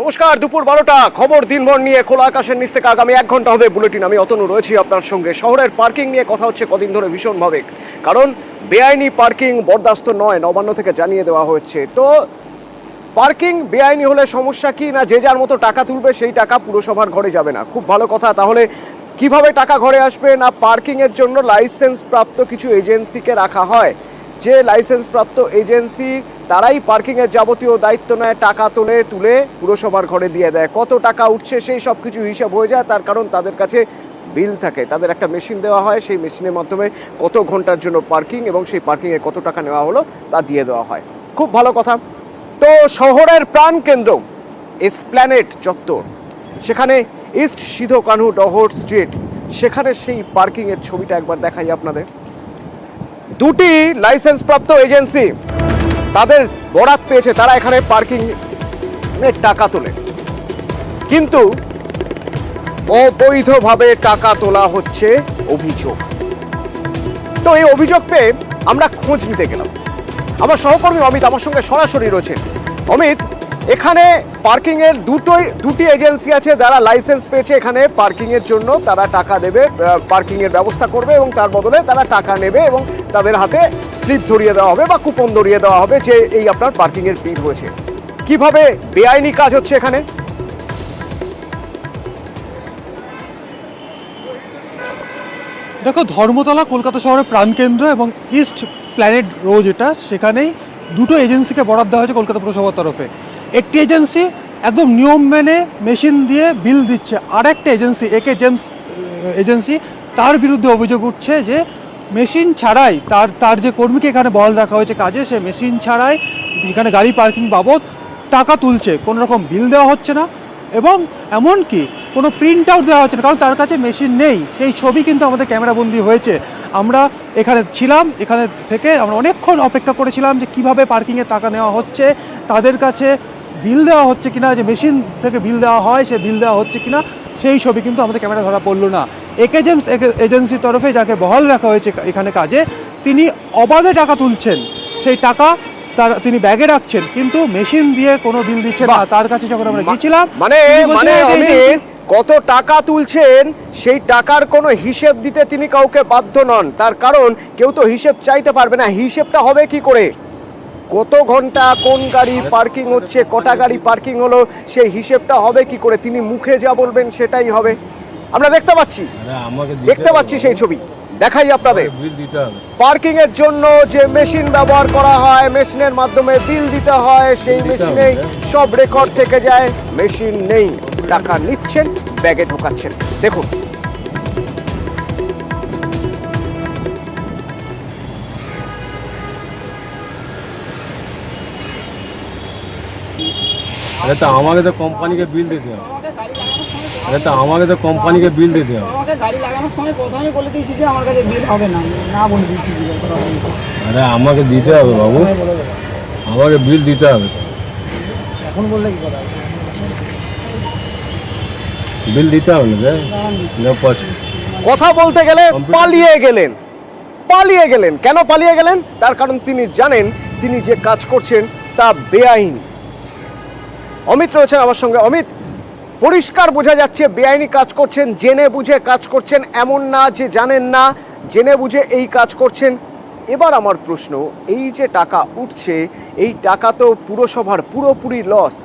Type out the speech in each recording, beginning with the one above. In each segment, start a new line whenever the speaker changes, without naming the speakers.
নমস্কার, দুপুর 12টা খবর দিনভর নিয়ে খোলা আকাশের নিচ থেকে আগামী 1 ঘন্টা হবে বুলেটিন। আমি অতনু রয়েছি আপনার সঙ্গে। শহরের পার্কিং নিয়ে কথা হচ্ছে কদিন ধরে ভীষণভাবে, কারণ বেআইনি পার্কিং বরদাস্ত নয়, নবান্ন থেকে জানিয়ে দেওয়া হচ্ছে। তো পার্কিং বেআইনি হলে সমস্যা কি না, যে যার মতো টাকা তুলবে, সেই টাকা পুরসভার ঘরে যাবে না। খুব ভালো কথা। তাহলে কিভাবে টাকা ঘরে আসবে? না, পার্কিংয়ের জন্য লাইসেন্স প্রাপ্ত কিছু এজেন্সিকে রাখা হয়, যে লাইসেন্স প্রাপ্ত এজেন্সি তারাই পার্কিংয়ের যাবতীয় দায়িত্ব নেয়, টাকা তুলে পুরসভার ঘরে দিয়ে দেয়। কত টাকা উঠছে সেই সব কিছু হিসাব হয়ে যায়, তার কারণ তাদের কাছে বিল থাকে। তাদের একটা মেশিন দেওয়া হয়, সেই মেশিনের মাধ্যমে কত ঘন্টার জন্য পার্কিং এবং সেই পার্কিংয়ে কত টাকা নেওয়া হলো তা দিয়ে দেওয়া হয়। খুব ভালো কথা। তো শহরের প্রাণকেন্দ্র এসপ্ল্যানেড চত্বর, সেখানে ইস্ট সিধো কানহু ডহর স্ট্রিট, সেখানে সেই পার্কিংয়ের ছবিটা একবার দেখাই আপনাদের। দুটি লাইসেন্স প্রাপ্ত এজেন্সি তাদের বরাত পেয়েছে, তারা এখানে পার্কিং এর টাকা তোলে, কিন্তু অবৈধভাবে টাকা তোলা হচ্ছে অভিযোগ। তো এই অভিযোগ পেয়ে আমরা খোঁজ নিতে গেলাম। আমার সহকর্মী অমিত আমার সঙ্গে সরাসরি রয়েছে। অমিত, এখানে পার্কিং এর দুটি এজেন্সি আছে, যারা লাইসেন্স পেয়েছে এখানে পার্কিং এর জন্য, তারা টাকা দেবে, পার্কিং এর ব্যবস্থা করবে এবং তার বদলে তারা টাকা নেবে এবং তাদের হাতে স্লিপ ধরিয়ে দেওয়া হবে বা কুপন ধরিয়ে দেওয়া হবে যে এই আপনার পার্কিং এর বিল হয়েছে। কিভাবে বেআইনি কাজ হচ্ছে এখানে?
দেখো, ধর্মতলা কলকাতা শহরের প্রাণকেন্দ্র এবং ইস্ট স্প্ল্যানেড রোড, যেটা সেখানেই দুটো এজেন্সিকে বরাদ্দ দেওয়া হয়েছে কলকাতা পুরসভার তরফে। একটি এজেন্সি একদম নিয়ম মেনে মেশিন দিয়ে বিল দিচ্ছে, আর একটা এজেন্সি একে জেমস এজেন্সি, তার বিরুদ্ধে অভিযোগ উঠছে যে মেশিন ছাড়াই তার যে কর্মীকে এখানে বহাল রাখা হয়েছে কাজে, সে মেশিন ছাড়াই এখানে গাড়ি পার্কিং বাবদ টাকা তুলছে, কোনো রকম বিল দেওয়া হচ্ছে না এবং এমনকি কোনো প্রিন্ট আউট দেওয়া হচ্ছে না, কারণ তার কাছে মেশিন নেই। সেই ছবি কিন্তু আমাদের ক্যামেরাবন্দি হয়েছে। আমরা এখানে ছিলাম, এখানে থেকে আমরা অনেকক্ষণ অপেক্ষা করেছিলাম যে কিভাবে পার্কিংয়ে টাকা নেওয়া হচ্ছে, তাদের কাছে বিল দেওয়া হচ্ছে কিনা, যে মেশিন থেকে বিল দেওয়া হয় সে বিল দেওয়া হচ্ছে কিনা, সেই ছবি কিন্তু আমাদের ক্যামেরা ধরা পড়লো না। একে জেমস এজেন্সির তরফে যাকে বহাল রাখা হয়েছে এখানে কাজে, তিনি অবাধে টাকা তুলছেন, সেই টাকা তিনি ব্যাগে রাখছেন, কিন্তু মেশিন দিয়ে কোনো বিল দিচ্ছেন না। তার কাছে যখন আমরা গিয়েছিলাম,
মানে কত টাকা তুলছেন সেই টাকার কোনো হিসেব দিতে তিনি কাউকে বাধ্য নন, তার কারণ কেউ তো হিসেব চাইতে পারবে না। হিসেবটা হবে কি করে? কত ঘন্টা কোন গাড়ি পার্কিং হচ্ছে, কটা গাড়ি পার্কিং হলো, সেই হিসেবটা হবে কি করে? তিনি মুখে যা বলবেন সেটাই হবে। আমরা দেখতে পাচ্ছি সেই ছবি, দেখাই আপনাদের। পার্কিং এর জন্য যে মেশিন ব্যবহার করা হয়, মেশিনের মাধ্যমে বিল দিতে হয়, সেই মেশিনেই সব রেকর্ড থেকে যায়। মেশিন নেই, টাকা নিচ্ছেন, ব্যাগে ঢোকাচ্ছেন। দেখুন,
अरे तो हमारे तो कंपनी के बिल देते हो। अरे तो हमारे तो कंपनी के बिल देते हो।
আমাকে গাড়ি লাগানোর সময় প্রথমেই বলে দিয়েছি যে আমার কাছে বিল হবে না, না বলে দিয়েছি বিল করা হবে না।
अरे আমাকে দিতে হবে বাবু, আমাকে বিল দিতে হবে।
এখন বললে কি করা হবে?
বিল দিতে হবে না,
কথা বলতে গেলে পালিয়ে গেলেন। কেন পালিয়ে গেলেন? তার কারণ তিনি জানেন তিনি যে কাজ করছেন তা বেআইন। অমিত রয়েছেন আমার সঙ্গে। অমিত, পরিষ্কার বোঝা যাচ্ছে বেআইনি কাজ করছেন, জেনে বুঝে কাজ করছেন, এমন না যে জানেন না, জেনে বুঝে এই কাজ করছেন। এবার আমার প্রশ্ন, এই যে টাকা উঠছে, এই টাকা তো পুরসভার পুরোপুরি লস।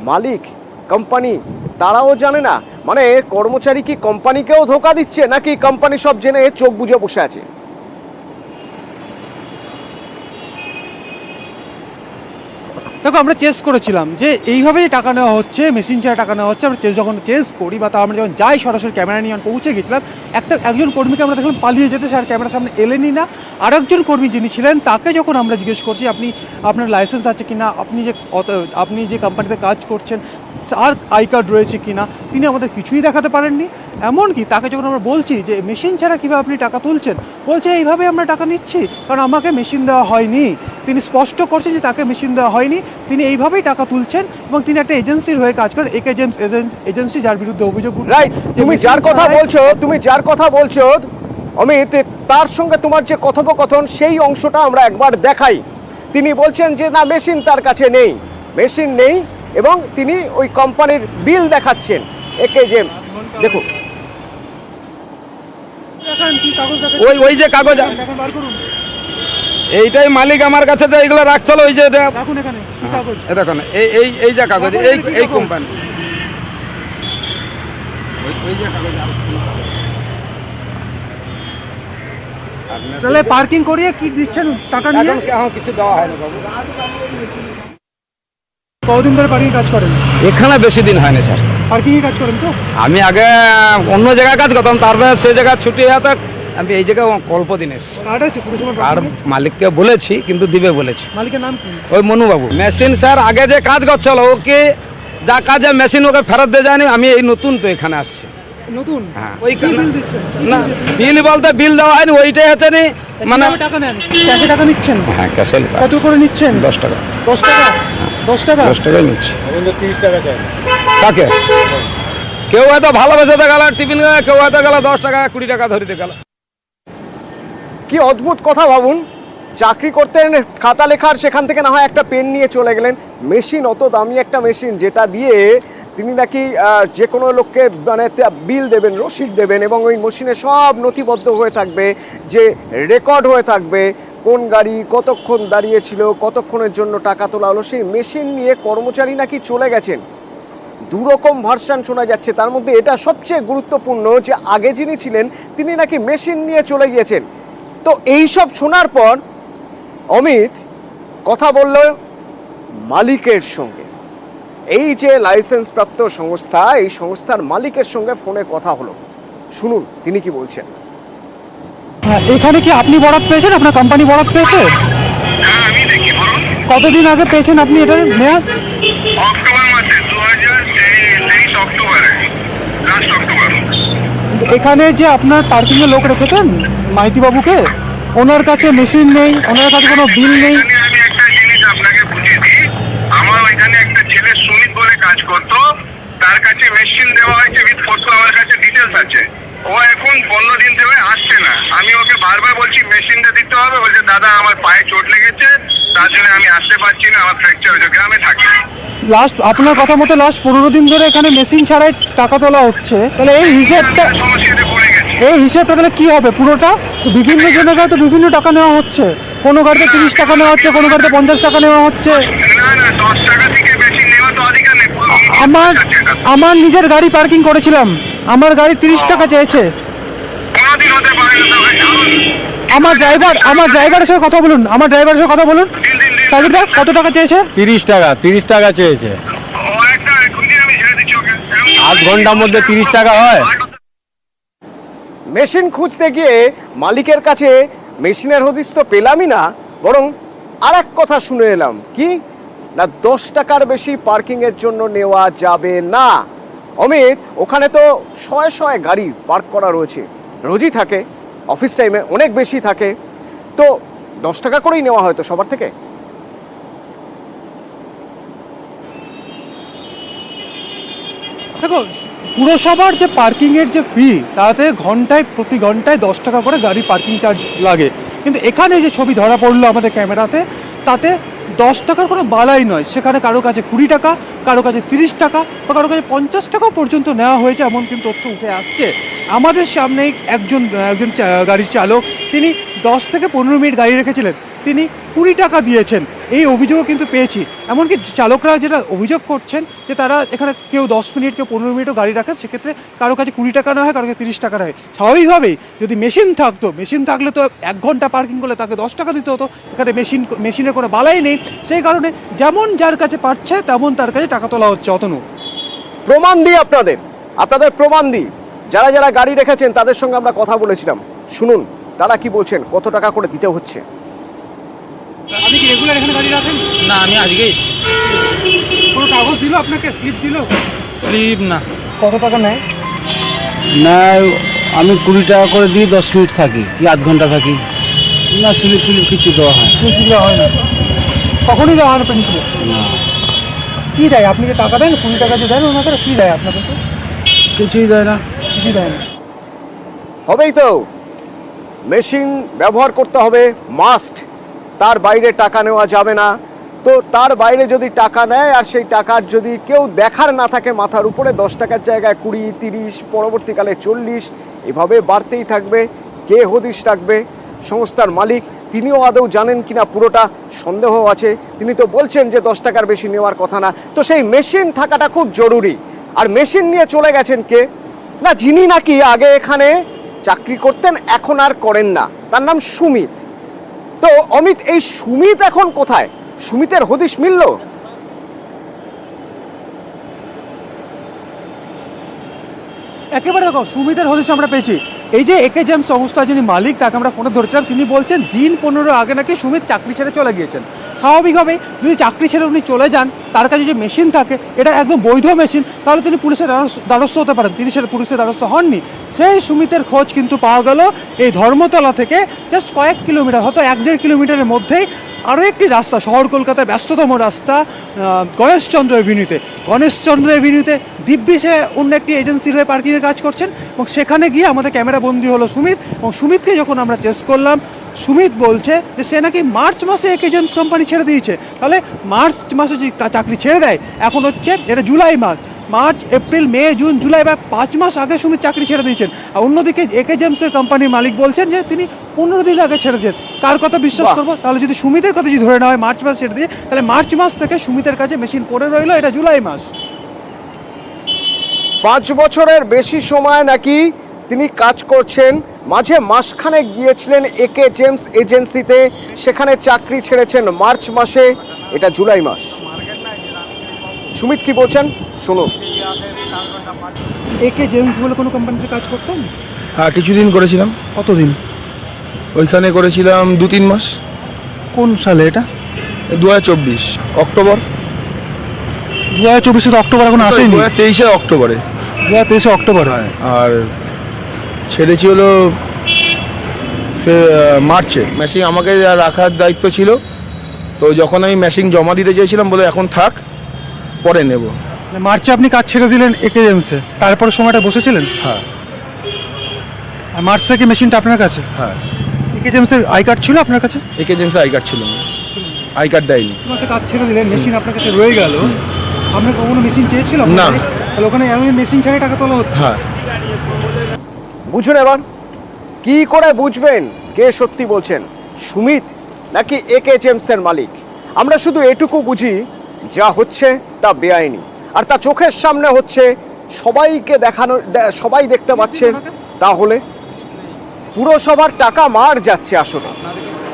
মালিক কোম্পানি তারাও জানে না? মানে কর্মচারী কি কোম্পানিকেও ধোকা দিচ্ছে, নাকি কোম্পানি সব জেনে চোখ বুজে বসে আছে?
দেখো, আমরা চেস করেছিলাম যে এইভাবেই টাকা নেওয়া হচ্ছে, মেশিন ছাড়া টাকা নেওয়া হচ্ছে। আমরা যখন চেস করি বা আমরা যখন যাই সরাসরি ক্যামেরা নিয়ে পৌঁছে গেছিলাম, একজন কর্মীকে আমরা দেখলাম পালিয়ে যেতে, সে আর ক্যামেরার সামনে এলেনই না। আরেকজন কর্মী যিনি ছিলেন তাকে যখন আমরা জিজ্ঞেস করছি আপনার লাইসেন্স আছে কিনা, আপনি যে কোম্পানিতে কাজ করছেন আর আই কার্ড রয়েছে কিনা, তিনি আমাদের কিছুই দেখাতে পারেননি। এমনকি তাকে যখন আমরা বলছি যে মেশিন ছাড়া কীভাবে আপনি টাকা তুলছেন, বলছে এইভাবে আমরা টাকা নিচ্ছি, কারণ আমাকে মেশিন দেওয়া হয়নি। তিনি স্পষ্ট করছেন যে তাকে মেশিন দেওয়া হয়নি, তিনি এইভাবেই টাকা তুলছেন এবং তিনি একটা এজেন্সির হয়ে কাজ করেন, একে জেমস এজেন্সি, যার বিরুদ্ধে অভিযোগ উঠছে।
তুমি যার কথা বলছো অমিত, তার সঙ্গে তোমার যে কথোপকথন সেই অংশটা আমরা একবার দেখাই। তিনি বলছেন যে না, মেশিন তার কাছে নেই, মেশিন নেই, এবং তিনি ওই কোম্পানির বিল দেখাচ্ছেন একে জেমস। দেখুন
দেখান কি কাগজ দেখাচ্ছেন?
ওই ওই যে কাগজ
দেখান, বার করুন,
এইটাই মালিক আমার কাছে যে এইগুলো রাখছিল ওই যে এটা
রাখুন এখানে কি কাগজ।
এ দেখুন এই এই এই যে কাগজ এই এই কোম্পানি ওই যে কাগজ
তাহলে পার্কিং করিয়ে কি দিচ্ছেন টাকা নিয়ে?
এখন কিছু দেওয়া হয় না বাবু।
কতদিন ধরে পার্কিং কাজ করেন?
এখানে বেশি দিন হয়নি স্যার।
পার্কিং এ কাজ করেন তো?
আমি আগে অন্য জায়গায় কাজ করতাম, তারপরে সে জায়গায় ছুটি হয়ে তো আমি এই জায়গায় অল্প দিন এসেছি।
কার্ড আছে পুরসভার
আর
parking এ?
মালিককে বলেছি কিন্তু দিবে বলেছি।
মালিকের নাম কি?
ওই মনুবাবু মেশিন স্যার আগে যে কাজ করছিল ওকে যা কাজে মেশিন ওকে ফেরত দিয়ে যায়নি, আমি এই নতুন তো এখানে আসছি।
নতুন?
হ্যাঁ।
ওই কি বিল দিচ্ছেন?
না বিল বলতে বিল দেওয়া হয়নি, ওইটাই হচ্ছে নি মানে
কিভাবে টাকা নেন? ক্যাশে টাকা নিচ্ছেন?
হ্যাঁ ক্যাশে
কত করে নিচ্ছেন?
10 টাকা।
10 টাকা? 10 টাকা?
10 টাকাই নিচ্ছি।
30 টাকা চাই।
কাকে কেউ হয়তো ভালোবেসে গেল টিফিন, কেউ হয়তো গেল 10 টাকা 20 টাকা ধরিতে গেল।
কি অদ্ভুত কথা ভাবুন, চাকরি করতেন খাতা লেখার, সেখান থেকে না হয় একটা পেন নিয়ে চলে গেলেন। মেশিন, অত দামি একটা মেশিন যেটা দিয়ে তিনি নাকি যে কোনো লোককে মানে বিল দেবেন, রসিদ দেবেন এবং ওই মেশিনে সব নথিবদ্ধ হয়ে থাকবে, যে রেকর্ড হয়ে থাকবে কোন গাড়ি কতক্ষণ দাঁড়িয়েছিল, কতক্ষণের জন্য টাকা তোলা হলো। সেই মেশিন নিয়ে কর্মচারী নাকি চলে গেছেন। দুরকম ভার্সন শোনা যাচ্ছে, তার মধ্যে এটা সবচেয়ে গুরুত্বপূর্ণ যে আগে যিনি ছিলেন তিনি নাকি মেশিন নিয়ে চলে গিয়েছেন। তো এই সব শোনার পর অমিত কথা বলল মালিকের সঙ্গে। এই যে লাইসেন্স প্রাপ্ত সংস্থা, এই সংস্থার মালিকের সঙ্গে ফোনে কথা হলো, শুনুন তিনি কি বলছেন।
হ্যাঁ, এখানে কি আপনি বরাদ পেয়েছেন? আপনার কোম্পানি বরাদ পেয়েছে?
আমি দেখি বলুন।
কতদিন আগে পেয়েছেন আপনি এটা মেয়াদ?
অক্টোবর মাসে 2023 অক্টোবরে, লাস্ট অক্টোবর।
এখানে যে আপনার পার্কিং এ লোক রেখেছেন মাইতি বাবুকে, ওনার কাছে মেশিন নেই, ওনার কাছে কোনো বিল নেই।
এখানে আমি একটা জিনিস আপনাকে বুঝিয়ে দিই। আমার ওইখানে একটা ছেলে সুমিত বলে কাজ করতো, তার কাছে মেশিন দেওয়া হয়েছে উইথ ফটো, আমার কাছে ডিটেলস আছে। ও এখন 15 দিন ধরে আসছে না। আমি ওকে বারবার বলছি মেশিনটা দিতে হবে, বলছে দাদা আমার পায়ে চোট লেগেছে, তার জন্য আমি আসতে পারছি না, আমার ফ্র্যাকচার হয়েছে, গ্রামে থাকি।
লাস্ট আপনার কথা মতো লাস্ট 15 দিন ধরে এখানে মেশিন ছাড়াই টাকা তোলা হচ্ছে, তাহলে এই হিসেবটা,
সমস্যাতে পড়ে গেছি।
এই হিসেবটা তাহলে কি হবে পুরোটা? বিভিন্ন জনের কাছে তো বিভিন্ন টাকা নেওয়া হচ্ছে, কোনো গাড়িতে 30 টাকা নেওয়া হচ্ছে, কোনো গাড়িতে 50 টাকা নেওয়া হচ্ছে।
না না, 10 টাকা থেকে বেশি নেওয়া তো অধিকার নেই।
আমার নিজের গাড়ি পার্কিং করেছিলাম, আমার গাড়ি 30 টাকা চেয়েছে।
কোনোদিন হতে পারে না তো ভাই, জানুন।
আমার ড্রাইভারের সঙ্গে কথা বলুন, আমার ড্রাইভারের সঙ্গে কথা বলুন। সাবির দা কত টাকা চেয়েছে?
30 টাকা চেয়েছে।
ও একটা এখনই আমি ছেড়ে দিচ্ছি ওকে।
আধ ঘন্টার মধ্যে 30 টাকা হয়?
মেশিন খুঁজতে গিয়ে মালিকের কাছে মেশিনের হদিস তো পেলামই না, বরং আর এক কথা শুনে এলাম। কি না, 10 টাকার বেশি পার্কিংয়ের জন্য নেওয়া যাবে না। অমিত, ওখানে তো শয়ে শয়ে গাড়ি পার্ক করা রয়েছে, রোজই থাকে, অফিস টাইমে অনেক বেশি থাকে, তো 10 টাকা করেই নেওয়া হয়তো সবার থেকে।
দেখো, পুরসভার যে পার্কিং এর যে ফি, তাতে প্রতি ঘন্টায় 10 টাকা করে গাড়ি পার্কিং চার্জ লাগে, কিন্তু এখানে যে ছবি ধরা পড়লো আমাদের ক্যামেরাতে, তাতে 10 টাকার কোনো বালাই নয়। সেখানে কারো কাছে 20 টাকা, কারো কাছে 30 টাকা বা কারো কাছে 50 টাকা পর্যন্ত নেওয়া হয়েছে, এমন কিন্তু তথ্য উঠে আসছে। আমাদের সামনেই একজন গাড়ির চালক, তিনি 10 থেকে 15 মিনিট গাড়ি রেখেছিলেন, তিনি 20 টাকা দিয়েছেন, এই অভিযোগও কিন্তু পেয়েছি। এমনকি চালকরা যেটা অভিযোগ করছেন যে তারা এখানে কেউ 10 মিনিট, কেউ 15 মিনিটও গাড়ি রাখেন, সেক্ষেত্রে কারো কাছে 20 টাকা না হয়, কারো কাছে 30 টাকা না হয়। স্বাভাবিকভাবেই যদি মেশিন থাকতো, মেশিন থাকলে তো 1 ঘন্টা পার্কিং করলে তাকে 10 টাকা দিতে হতো। এখানে মেশিনের কোনো বালাই নেই, সেই কারণে যেমন যার কাছে পাচ্ছে তেমন তার কাছে টাকা তোলা হচ্ছে। অতনু,
প্রমাণ দিই আপনাদের প্রমাণ দিই। যারা যারা গাড়ি রেখেছেন তাদের সঙ্গে আমরা কথা বলেছিলাম, শুনুন তারা কি বলছেন, কত টাকা করে দিতে হচ্ছে।
আপনি কি রেগুলার এখানে গাড়ি রাখেন?
না আমি আজকে এসেছি।
কোনো কাগজ দিল আপনাকে, স্লিপ দিল?
স্লিপ না।
কত টাকা নেয়?
না আমি 20 টাকা করে দিই, 10 মিনিট থাকি কি আধ ঘন্টা থাকি না, স্লিপ টিলিপ কিছু দেওয়া হয়
কিছু দেওয়া হয় না, কখনই দেওয়া হয় না পেন্সিল?
না।
কী দেয়? আপনি যে টাকা দেন, 20 টাকা যে দেন, ওনাকে কী দেয় আপনাকে?
কিছুই দেয় না।
কিছুই দেয় না।
হবেই তো, মেশিন ব্যবহার করতে হবে মাস্ট, তার বাইরে টাকা নেওয়া যাবে না। তো তার বাইরে যদি টাকা নেয় আর সেই টাকার যদি কেউ দেখার না থাকে মাথার উপরে 10 টাকার জায়গায় 20, 30, পরবর্তীকালে 40 এভাবে বাড়তেই থাকবে। কে হদিশ রাখবে? সংস্থার মালিক তিনিও আদৌ জানেন কিনা পুরোটা সন্দেহ আছে। তিনি তো বলছেন যে 10 টাকার বেশি নেওয়ার কথা না। তো সেই মেশিন থাকাটা খুব জরুরি। আর মেশিন নিয়ে চলে গেছেন কে? না, যিনি নাকি আগে এখানে চাকরি করতেন এখন আর করেন না, তার নাম সুমিত। তো অমিত, এই সুমিত এখন কোথায়? সুমিতের হদিশ মিলল?
একেবারে দেখো, সুমিতের হদিশ আমরা পেয়েছি। এই যে একে জেম সংস্থা যিনি মালিক, তাকে আমরা ফোনে ধরেছিলাম। তিনি বলছেন দিন 15 আগে নাকি সুমিত চাকরি ছেড়ে চলে গিয়েছেন। স্বাভাবিকভাবে যদি চাকরি ছেড়ে উনি চলে যান, তার কাছে যে মেশিন থাকে এটা একদম বৈধ মেশিন, তাহলে তিনি পুলিশের দ্বারস্থ হতে পারেন। তিনি সেটা পুলিশের দ্বারস্থ হননি। সেই সুমিতের খোঁজ কিন্তু পাওয়া গেল এই ধর্মতলা থেকে জাস্ট কয়েক কিলোমিটার, হয়তো 1-1.5 কিলোমিটারের মধ্যেই আরও একটি রাস্তা, শহর কলকাতার ব্যস্ততম রাস্তা গণেশচন্দ্র এভিনিউতে। গণেশচন্দ্র এভিনিউতে দিব্যি সে অন্য একটি এজেন্সির হয়ে পার্কিংয়ে কাজ করছেন এবং সেখানে গিয়ে আমাদের ক্যামেরা বন্দি হলো সুমিত। এবং সুমিতকে যখন আমরা চেস করলাম, সুমিত বলছে যে সে নাকি মার্চ মাসে একে জেমস কোম্পানি ছেড়ে দিয়েছে। তাহলে মার্চ মাসে যে চাকরি ছেড়ে দেয়, এখন হচ্ছে এটা জুলাই মাস, মার্চ, এপ্রিল, মে, জুন, জুলাই, বা 5 মাস আগে সুমিত চাকরি ছেড়ে দিয়েছেন। আর অন্যদিকে একে জেমসের কোম্পানির মালিক বলছেন যে তিনি 15 দিন আগে ছেড়ে দিয়েছেন। কার কথা বিশ্বাস করবো? তাহলে যদি সুমিতের কথা যদি ধরে নেওয়া হয় মার্চ মাস ছেড়ে দিয়ে, তাহলে মার্চ মাস থেকে সুমিতের কাছে মেশিন পড়ে রইলো, এটা জুলাই মাস।
5 বছরের বেশি সময় নাকি তিনি কাজ করছেন। মাঝে মাসখানেক গিয়েছিলেন একে জেমস এজেন্সিতে, সেখানে চাকরি ছেড়েছেন মার্চ মাসে, এটা জুলাই মাস। সুমিত কি বলছেন শুনুন।
একে জেমস বলে কোনো কোম্পানিতে কাজ করতেন?
হ্যাঁ, কিছুদিন করেছিলাম।
কতদিন?
ওইখানে করেছিলাম 2-3 মাস।
কোন সালে এটা?
2024 অক্টোবর।
2024 অক্টোবর এখন আসেনি?
2023 অক্টোবরে।
2023 অক্টোবর।
হ্যাঁ, আর ছেড়েছি হলো মার্চে। মেশিন আমাকে রাখার দায়িত্ব ছিল, তো যখন আমি মেশিন জমা দিতে চেয়েছিলাম বলে এখন থাক, পরে নেব।
মার্চে আপনি কাজ ছেড়ে দিলেন একে জেমসে, তারপরে সময়টা বসেছিলেন?
হ্যাঁ।
আর মার্চ থেকে মেশিনটা আপনার কাছে?
হ্যাঁ।
একে জেমসের আই কার্ড ছিল আপনার কাছে?
একে জেমসে আই কার্ড ছিল না, আই কার্ড দেয়নি।
মাসে কাজ ছেড়ে দিলেন, মেশিন আপনার কাছে রয়ে গেল। আপনার কখনো মেশিন চেয়েছিল?
না।
তাহলে ওখানে মেশিন ছাড়াই টাকা তোলা হচ্ছে।
হ্যাঁ।
বুঝুন এবার কি করে বুঝবেন কে সত্যি বলছেন, সুমিত নাকি একে জেমসের মালিক? আমরা শুধু এটুকু বুঝি, যা হচ্ছে তা বেআইনি, আর তা চোখের সামনে হচ্ছে, সবাইকে দেখানো, সবাই দেখতে পাচ্ছে। তাহলে পুরসভার টাকা মার যাচ্ছে।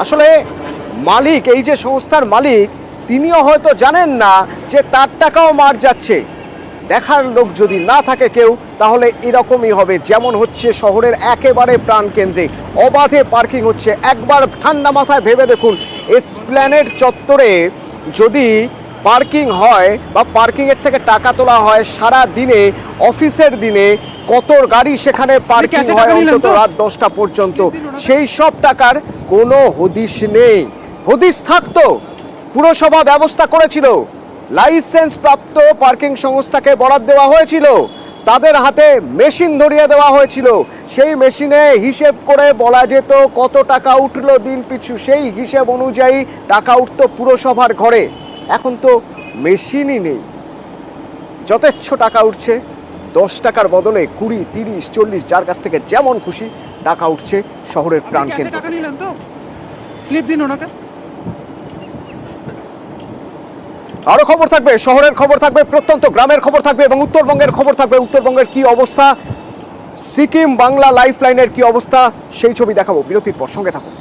আসলে মালিক, এই যে সংস্থার মালিক, তিনিও হয়তো জানেন না যে তার টাকাও মার যাচ্ছে। দেখার লোক যদি না থাকে কেউ, তাহলে এরকমই হবে, যেমন হচ্ছে শহরের একেবারে প্রাণকেন্দ্রে অবাধে পার্কিং হচ্ছে। একবার ঠান্ডা মাথায় ভেবে দেখুন, এসপ্ল্যানেড চত্বরে যদি পার্কিং হয় বা পার্কিংয়ের থেকে টাকা তোলা হয় সারা দিনে, অফিসের দিনে কত গাড়ি সেখানে পার্কিং হয় অন্তত রাত 10টা পর্যন্ত, সেই সব টাকার কোনো হদিশ নেই। হদিশ থাকতো, পুরসভা ব্যবস্থা করেছিল, লাইসেন্স প্রাপ্ত পার্কিং সংস্থাকে বরাদ দেওয়া হয়েছিল, তাদের হাতে মেশিন ধরিয়ে দেওয়া হয়েছিল, সেই মেশিনে হিসেব করে বলা যেত কত টাকা উঠলো দিন পিছু, সেই হিসেব অনুযায়ী টাকা উঠতো পুরসভার ঘরে। এখন তো মেশিনই নেই, যথেচ্ছ টাকা উঠছে। 10 টাকার বদলে 20, 30, 40, যার কাছ থেকে যেমন খুশি টাকা উঠছে শহরের প্রাণকেন্দ্রে।
টাকা নিলেন তো? স্লিপ দিন ওনাকে।
আরো খবর থাকবে, শহরের খবর থাকবে, প্রত্যন্ত গ্রামের খবর থাকবে এবং উত্তরবঙ্গের খবর থাকবে। উত্তরবঙ্গের কি অবস্থা, সিকিম বাংলা লাইফলাইনের কি অবস্থা, সেই ছবি দেখাবো বিরতির পর। সঙ্গে থাকুন।